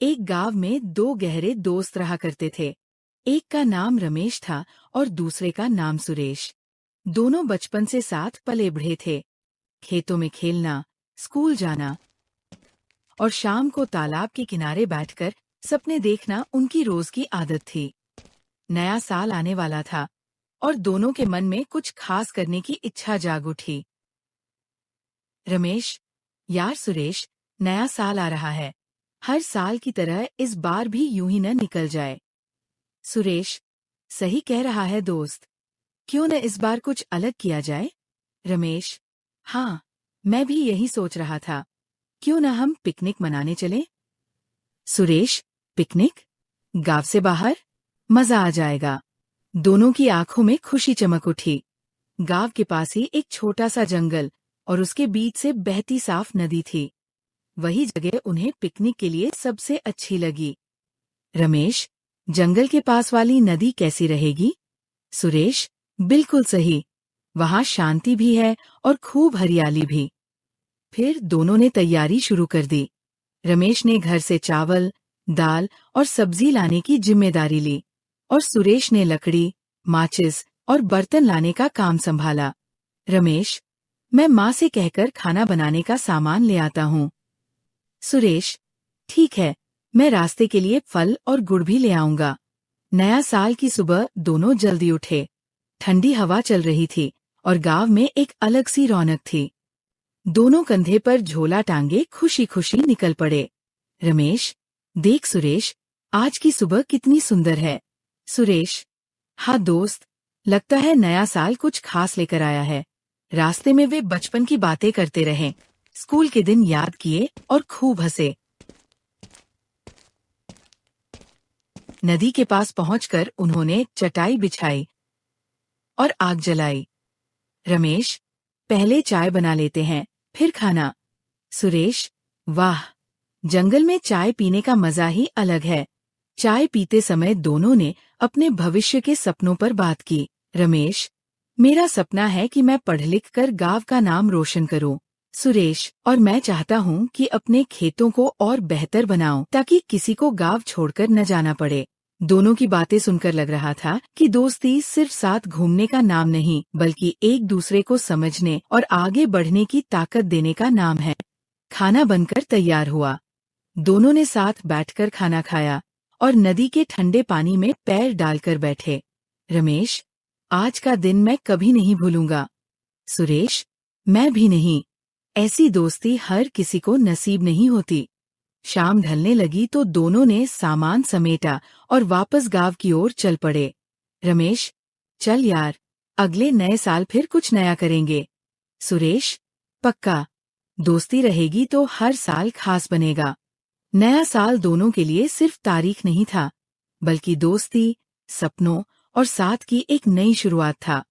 एक गांव में दो गहरे दोस्त रहा करते थे। एक का नाम रमेश था और दूसरे का नाम सुरेश। दोनों बचपन से साथ पले बढ़े थे। खेतों में खेलना, स्कूल जाना और शाम को तालाब के किनारे बैठकर सपने देखना उनकी रोज की आदत थी। नया साल आने वाला था और दोनों के मन में कुछ खास करने की इच्छा जाग उठी। रमेश, यार सुरेश, नया साल आ रहा है। हर साल की तरह इस बार भी यूं ही न निकल जाए। सुरेश, सही कह रहा है दोस्त। क्यों न इस बार कुछ अलग किया जाए? रमेश, हाँ, मैं भी यही सोच रहा था। क्यों न हम पिकनिक मनाने चलें? सुरेश, पिकनिक? गांव से बाहर? मजा आ जाएगा। दोनों की आंखों में खुशी चमक उठी। गांव के पास ही एक छोटा सा जंगल और उसके बीच से बहती साफ नदी थी। वही जगह उन्हें पिकनिक के लिए सबसे अच्छी लगी। रमेश, जंगल के पास वाली नदी कैसी रहेगी? सुरेश, बिल्कुल सही। वहां शांति भी है और खूब हरियाली भी। फिर दोनों ने तैयारी शुरू कर दी। रमेश ने घर से चावल, दाल और सब्जी लाने की जिम्मेदारी ली और सुरेश ने लकड़ी, माचिस और बर्तन लाने का काम संभाला। रमेश, मैं माँ से कहकर खाना बनाने का सामान ले आता हूँ। सुरेश, ठीक है, मैं रास्ते के लिए फल और गुड़ भी ले आऊंगा। नया साल की सुबह दोनों जल्दी उठे। ठंडी हवा चल रही थी और गांव में एक अलग सी रौनक थी। दोनों कंधे पर झोला टांगे खुशी खुशी निकल पड़े। रमेश, देख सुरेश, आज की सुबह कितनी सुंदर है। सुरेश, हाँ दोस्त, लगता है नया साल कुछ खास लेकर आया है। रास्ते में वे बचपन की बातें करते रहे, स्कूल के दिन याद किए और खूब हंसे। नदी के पास पहुंचकर उन्होंने चटाई बिछाई और आग जलाई। रमेश, पहले चाय बना लेते हैं, फिर खाना। सुरेश, वाह, जंगल में चाय पीने का मजा ही अलग है। चाय पीते समय दोनों ने अपने भविष्य के सपनों पर बात की। रमेश, मेरा सपना है कि मैं पढ़ लिख कर गांव का नाम रोशन करूं। सुरेश, और मैं चाहता हूं कि अपने खेतों को और बेहतर बनाऊं ताकि किसी को गांव छोड़कर न जाना पड़े। दोनों की बातें सुनकर लग रहा था कि दोस्ती सिर्फ साथ घूमने का नाम नहीं, बल्कि एक दूसरे को समझने और आगे बढ़ने की ताकत देने का नाम है। खाना बनकर तैयार हुआ। दोनों ने साथ बैठकर खाना खाया और नदी के ठंडे पानी में पैर डालकर बैठे। रमेश, आज का दिन मैं कभी नहीं भूलूंगा। सुरेश, मैं भी नहीं। ऐसी दोस्ती हर किसी को नसीब नहीं होती। शाम ढलने लगी तो दोनों ने सामान समेटा और वापस गांव की ओर चल पड़े। रमेश, चल यार, अगले नए साल फिर कुछ नया करेंगे। सुरेश, पक्का। दोस्ती रहेगी तो हर साल खास बनेगा। नया साल दोनों के लिए सिर्फ तारीख नहीं था, बल्कि दोस्ती, सपनों और साथ की एक नई शुरुआत था।